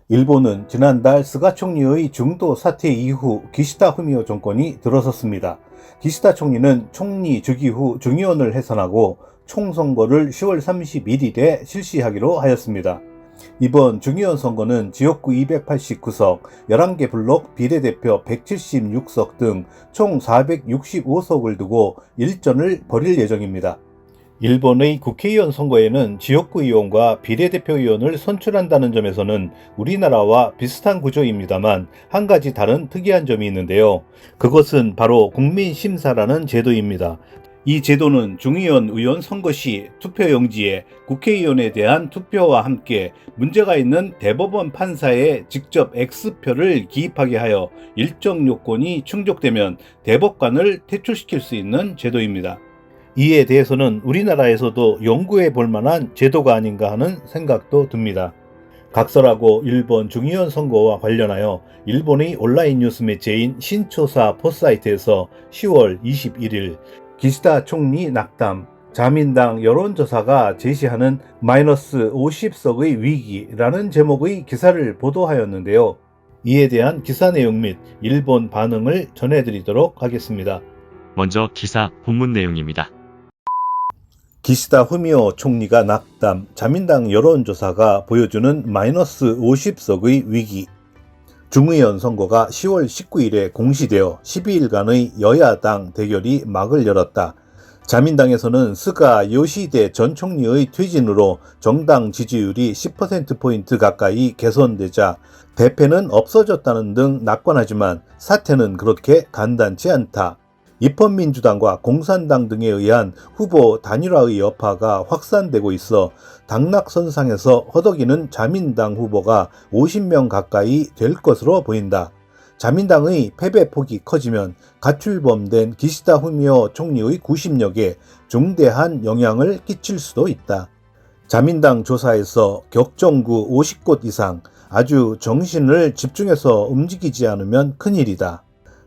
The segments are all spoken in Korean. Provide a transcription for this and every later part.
일본은 지난달 스가 총리의 중도 사퇴 이후 기시다 후미오 정권이 들어섰습니다. 기시다 총리는 총리 즉위 후 중의원을 해산하고 총선거를 10월 31일에 실시하기로 하였습니다. 이번 중의원 선거는 지역구 289석, 11개 블록 비례대표 176석 등 총 465석을 두고 일전을 벌일 예정입니다. 일본의 국회의원 선거에는 지역구 의원과 비례대표 의원을 선출한다는 점에서는 우리나라와 비슷한 구조입니다만 한 가지 다른 특이한 점이 있는데요. 그것은 바로 국민심사라는 제도입니다. 이 제도는 중의원 의원 선거 시 투표용지에 국회의원에 대한 투표와 함께 문제가 있는 대법원 판사의 직접 X표를 기입하게 하여 일정 요건이 충족되면 대법관을 퇴출시킬 수 있는 제도입니다. 이에 대해서는 우리나라에서도 연구해 볼 만한 제도가 아닌가 하는 생각도 듭니다. 각설하고 일본 중의원 선거와 관련하여 일본의 온라인 뉴스 매체인 신초사 포사이트에서 10월 21일 기시다 총리 낙담, 자민당 여론조사가 제시하는 마이너스 50석의 위기라는 제목의 기사를 보도하였는데요. 이에 대한 기사 내용 및 일본 반응을 전해드리도록 하겠습니다. 먼저 기사 본문 내용입니다. 기시다 후미오 총리가 낙담, 자민당 여론조사가 보여주는 마이너스 50석의 위기. 중의원 선거가 10월 19일에 공시되어 12일간의 여야당 대결이 막을 열었다. 자민당에서는 스가 요시히데 전 총리의 퇴진으로 정당 지지율이 10%포인트 가까이 개선되자 대패는 없어졌다는 등 낙관하지만 사태는 그렇게 간단치 않다. 입헌민주당과 공산당 등에 의한 후보 단일화의 여파가 확산되고 있어 당락선상에서 허덕이는 자민당 후보가 50명 가까이 될 것으로 보인다. 자민당의 패배폭이 커지면 가출범된 기시다 후미오 총리의 구심력에 중대한 영향을 끼칠 수도 있다. 자민당 조사에서 격정구 50곳 이상 아주 정신을 집중해서 움직이지 않으면 큰일이다.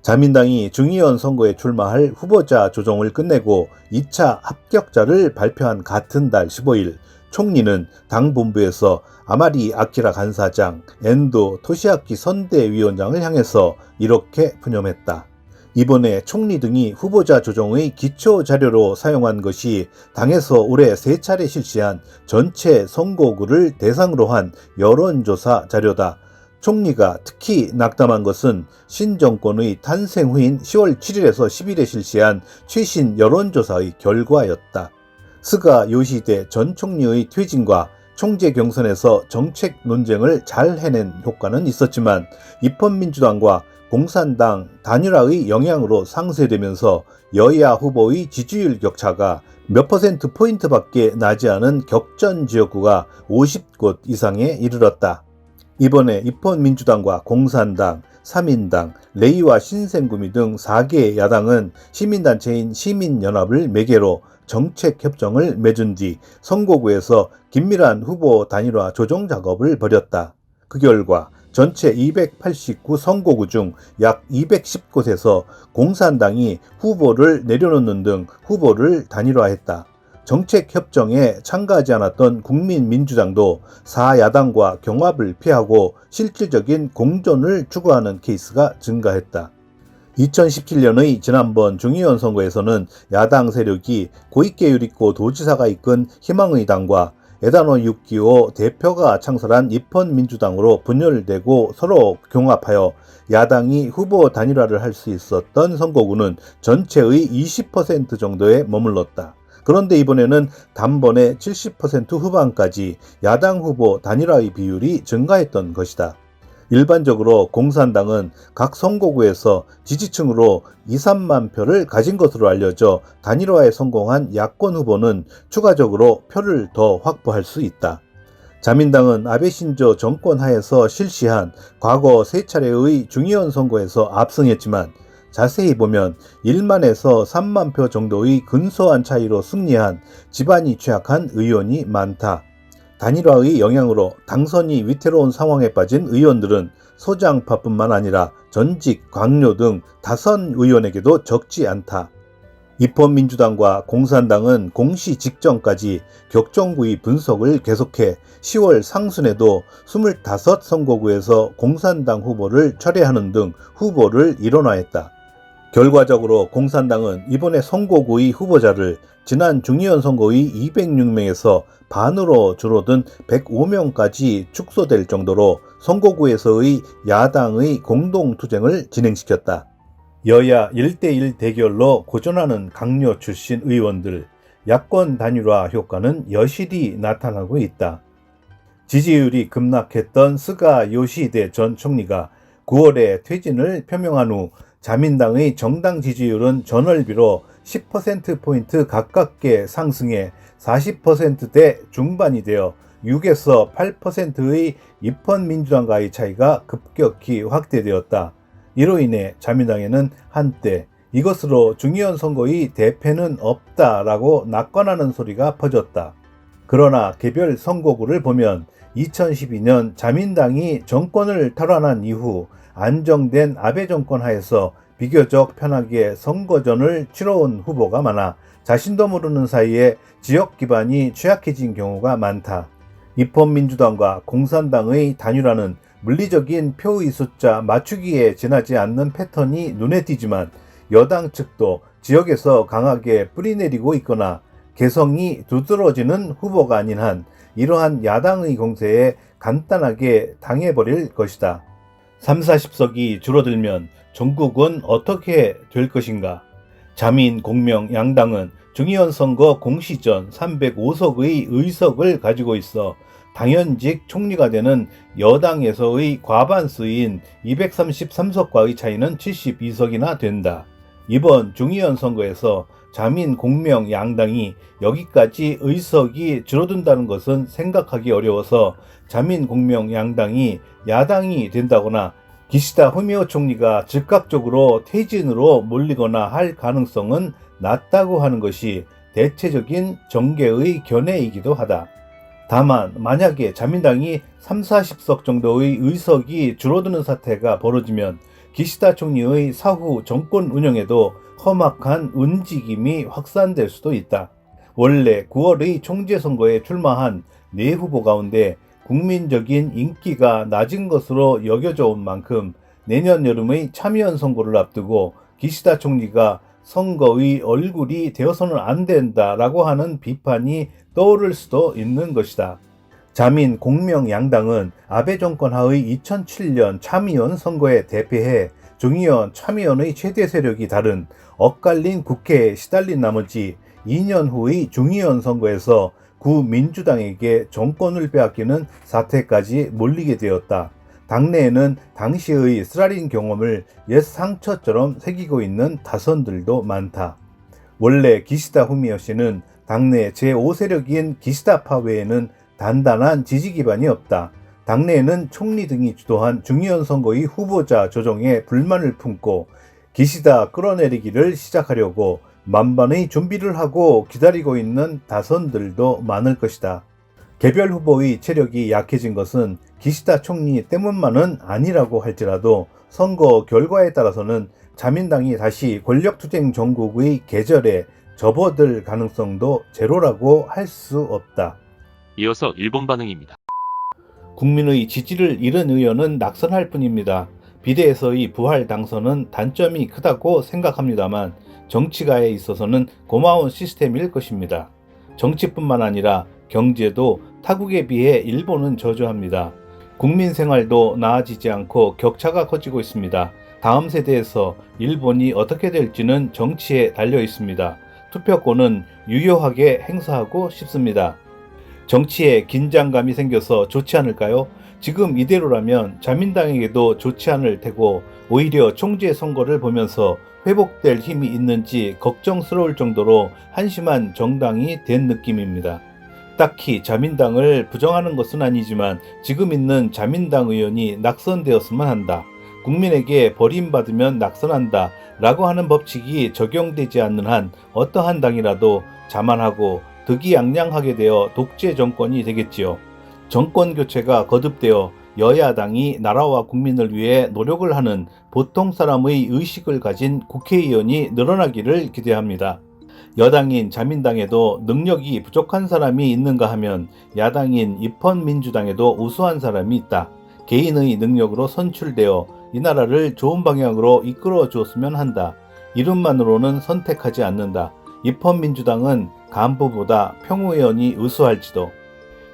자민당이 중의원 선거에 출마할 후보자 조정을 끝내고 2차 합격자를 발표한 같은 달 15일 총리는 당 본부에서 아마리 아키라 간사장, 엔도 토시아키 선대위원장을 향해서 이렇게 푸념했다. 이번에 총리 등이 후보자 조정의 기초 자료로 사용한 것이 당에서 올해 3차례 실시한 전체 선거구를 대상으로 한 여론조사 자료다. 총리가 특히 낙담한 것은 신정권의 탄생 후인 10월 7일에서 10일에 실시한 최신 여론조사의 결과였다. 스가 요시히데 전 총리의 퇴진과 총재 경선에서 정책 논쟁을 잘 해낸 효과는 있었지만 입헌민주당과 공산당 단일화의 영향으로 상쇄되면서 여야 후보의 지지율 격차가 몇 %포인트밖에 나지 않은 격전 지역구가 50곳 이상에 이르렀다. 이번에 입헌민주당과 공산당, 사민당, 레이와 신생구미 등 4개 야당은 시민단체인 시민연합을 매개로 정책협정을 맺은 뒤 선거구에서 긴밀한 후보 단일화 조정 작업을 벌였다. 그 결과 전체 289 선거구 중 약 210곳에서 공산당이 후보를 내려놓는 등 후보를 단일화했다. 정책협정에 참가하지 않았던 국민민주당도 4야당과 경합을 피하고 실질적인 공존을 추구하는 케이스가 증가했다. 2017년의 지난번 중의원 선거에서는 야당 세력이 고이케 유리코 도지사가 이끈 희망의당과 에다노 유키오 대표가 창설한 입헌민주당으로 분열되고 서로 경합하여 야당이 후보 단일화를 할 수 있었던 선거구는 전체의 20% 정도에 머물렀다. 그런데 이번에는 단번에 70% 후반까지 야당 후보 단일화의 비율이 증가했던 것이다. 일반적으로 공산당은 각 선거구에서 지지층으로 2, 3만 표를 가진 것으로 알려져 단일화에 성공한 야권 후보는 추가적으로 표를 더 확보할 수 있다. 자민당은 아베 신조 정권 하에서 실시한 과거 3차례의 중의원 선거에서 압승했지만 자세히 보면 1만에서 3만 표 정도의 근소한 차이로 승리한 지반이 취약한 의원이 많다. 단일화의 영향으로 당선이 위태로운 상황에 빠진 의원들은 소장파뿐만 아니라 전직, 광료 등 다선 의원에게도 적지 않다. 입헌민주당과 공산당은 공시 직전까지 격정구의 분석을 계속해 10월 상순에도 25선거구에서 공산당 후보를 철회하는 등 후보를 일원화했다. 결과적으로 공산당은 이번에 선거구의 후보자를 지난 중의원 선거의 206명에서 반으로 줄어든 105명까지 축소될 정도로 선거구에서의 야당의 공동투쟁을 진행시켰다. 여야 1대1 대결로 고전하는 강요 출신 의원들, 야권 단일화 효과는 여실히 나타나고 있다. 지지율이 급락했던 스가 요시히데 전 총리가 9월에 퇴진을 표명한 후 자민당의 정당 지지율은 전월비로 10%포인트 가깝게 상승해 40%대 중반이 되어 6에서 8%의 입헌민주당과의 차이가 급격히 확대되었다. 이로 인해 자민당에는 한때 이것으로 중의원 선거의 대패는 없다라고 낙관하는 소리가 퍼졌다. 그러나 개별 선거구를 보면 2012년 자민당이 정권을 탈환한 이후 안정된 아베 정권 하에서 비교적 편하게 선거전을 치러온 후보가 많아 자신도 모르는 사이에 지역 기반이 취약해진 경우가 많다. 입헌민주당과 공산당의 단일화는 물리적인 표의 숫자 맞추기에 지나지 않는 패턴이 눈에 띄지만 여당 측도 지역에서 강하게 뿌리내리고 있거나 개성이 두드러지는 후보가 아닌 한 이러한 야당의 공세에 간단하게 당해버릴 것이다. 30-40석이 줄어들면 전국은 어떻게 될 것인가? 자민, 공명, 양당은 중의원 선거 공시 전 305석의 의석을 가지고 있어 당연직 총리가 되는 여당에서의 과반수인 233석과의 차이는 72석이나 된다. 이번 중의원 선거에서 자민, 공명, 양당이 여기까지 의석이 줄어든다는 것은 생각하기 어려워서 자민, 공명, 양당이 야당이 된다거나 기시다 후미오 총리가 즉각적으로 퇴진으로 몰리거나 할 가능성은 낮다고 하는 것이 대체적인 정계의 견해이기도 하다. 다만 만약에 자민당이 30-40석 정도의 의석이 줄어드는 사태가 벌어지면 기시다 총리의 사후 정권 운영에도 험악한 움직임이 확산될 수도 있다. 원래 9월의 총재선거에 출마한 4후보 가운데 국민적인 인기가 낮은 것으로 여겨져 온 만큼 내년 여름의 참의원 선거를 앞두고 기시다 총리가 선거의 얼굴이 되어서는 안 된다라고 하는 비판이 떠오를 수도 있는 것이다. 자민, 공명, 양당은 아베 정권 하의 2007년 참의원 선거에 대패해 중의원, 참의원의 최대 세력이 다른 엇갈린 국회에 시달린 나머지 2년 후의 중의원 선거에서 구민주당에게 정권을 빼앗기는 사태까지 몰리게 되었다. 당내에는 당시의 스라린 경험을 옛 상처처럼 새기고 있는 다선들도 많다. 원래 기시다 후미오 씨는 당내 제5세력인 기시다파 외에는 단단한 지지 기반이 없다. 당내에는 총리 등이 주도한 중의원 선거의 후보자 조정에 불만을 품고 기시다 끌어내리기를 시작하려고 만반의 준비를 하고 기다리고 있는 다선들도 많을 것이다. 개별 후보의 체력이 약해진 것은 기시다 총리 때문만은 아니라고 할지라도 선거 결과에 따라서는 자민당이 다시 권력투쟁 전국의 계절에 접어들 가능성도 제로라고 할 수 없다. 이어서 일본 반응입니다. 국민의 지지를 잃은 의원은 낙선할 뿐입니다. 비대에서의 부활 당선은 단점이 크다고 생각합니다만 정치가에 있어서는 고마운 시스템일 것입니다. 정치뿐만 아니라 경제도 타국에 비해 일본은 저조합니다. 국민 생활도 나아지지 않고 격차가 커지고 있습니다. 다음 세대에서 일본이 어떻게 될지는 정치에 달려 있습니다. 투표권은 유효하게 행사하고 싶습니다. 정치에 긴장감이 생겨서 좋지 않을까요? 지금 이대로라면 자민당에게도 좋지 않을 테고 오히려 총재 선거를 보면서 회복될 힘이 있는지 걱정스러울 정도로 한심한 정당이 된 느낌입니다. 딱히 자민당을 부정하는 것은 아니지만 지금 있는 자민당 의원이 낙선되었으면 한다. 국민에게 버림받으면 낙선한다 라고 하는 법칙이 적용되지 않는 한 어떠한 당이라도 자만하고 득이양양하게 되어 독재 정권이 되겠지요. 정권 교체가 거듭되어 여야당이 나라와 국민을 위해 노력을 하는 보통 사람의 의식을 가진 국회의원이 늘어나기를 기대합니다. 여당인 자민당에도 능력이 부족한 사람이 있는가 하면 야당인 입헌민주당에도 우수한 사람이 있다. 개인의 능력으로 선출되어 이 나라를 좋은 방향으로 이끌어 주었으면 한다. 이름만으로는 선택하지 않는다. 입헌민주당은 간부보다 평의원이 우수할지도.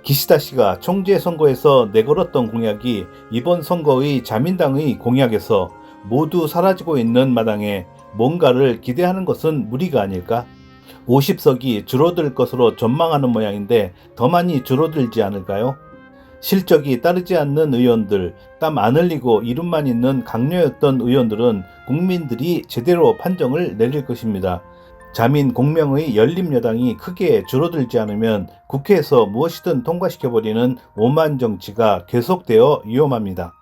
기시다 씨가 총재 선거에서 내걸었던 공약이 이번 선거의 자민당의 공약에서 모두 사라지고 있는 마당에 뭔가를 기대하는 것은 무리가 아닐까? 50석이 줄어들 것으로 전망하는 모양인데 더 많이 줄어들지 않을까요? 실적이 따르지 않는 의원들, 땀 안 흘리고 이름만 있는 강료였던 의원들은 국민들이 제대로 판정을 내릴 것입니다. 자민 공명의 열린여당이 크게 줄어들지 않으면 국회에서 무엇이든 통과시켜버리는 오만 정치가 계속되어 위험합니다.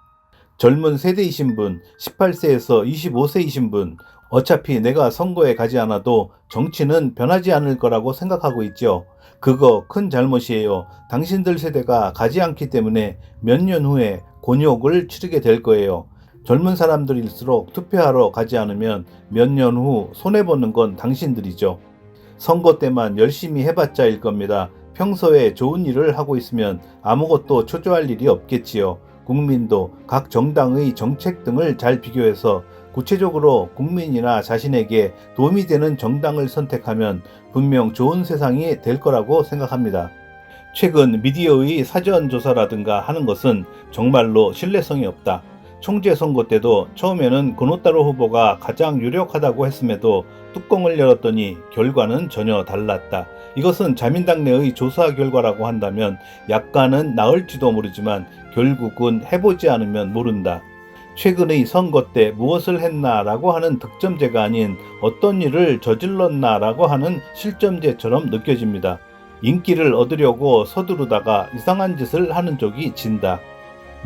젊은 세대이신 분, 18세에서 25세이신 분, 어차피 내가 선거에 가지 않아도 정치는 변하지 않을 거라고 생각하고 있죠. 그거 큰 잘못이에요. 당신들 세대가 가지 않기 때문에 몇 년 후에 곤욕을 치르게 될 거예요. 젊은 사람들일수록 투표하러 가지 않으면 몇 년 후 손해보는 건 당신들이죠. 선거 때만 열심히 해봤자일 겁니다. 평소에 좋은 일을 하고 있으면 아무것도 초조할 일이 없겠지요. 국민도 각 정당의 정책 등을 잘 비교해서 구체적으로 국민이나 자신에게 도움이 되는 정당을 선택하면 분명 좋은 세상이 될 거라고 생각합니다. 최근 미디어의 사전조사라든가 하는 것은 정말로 신뢰성이 없다. 총재 선거 때도 처음에는 고노타로 후보가 가장 유력하다고 했음에도 뚜껑을 열었더니 결과는 전혀 달랐다. 이것은 자민당 내의 조사 결과라고 한다면 약간은 나을지도 모르지만 결국은 해보지 않으면 모른다. 최근의 선거 때 무엇을 했나라고 하는 득점제가 아닌 어떤 일을 저질렀나라고 하는 실점제처럼 느껴집니다. 인기를 얻으려고 서두르다가 이상한 짓을 하는 쪽이 진다.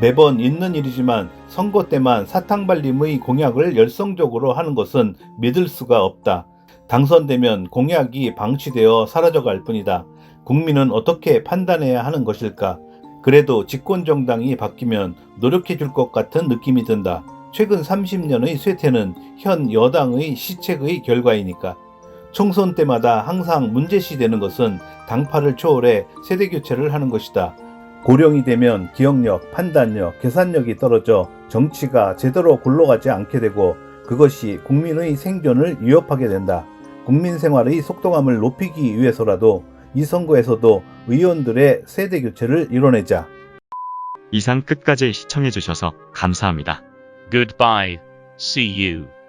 매번 있는 일이지만 선거 때만 사탕발림의 공약을 열성적으로 하는 것은 믿을 수가 없다. 당선되면 공약이 방치되어 사라져갈 뿐이다. 국민은 어떻게 판단해야 하는 것일까? 그래도 집권정당이 바뀌면 노력해 줄 것 같은 느낌이 든다. 최근 30년의 쇠퇴는 현 여당의 시책의 결과이니까. 총선 때마다 항상 문제시 되는 것은 당파를 초월해 세대교체를 하는 것이다. 고령이 되면 기억력, 판단력, 계산력이 떨어져 정치가 제대로 굴러가지 않게 되고 그것이 국민의 생존을 위협하게 된다. 국민 생활의 속도감을 높이기 위해서라도 이 선거에서도 의원들의 세대 교체를 이뤄내자. 이상 끝까지 시청해주셔서 감사합니다. Goodbye. See you.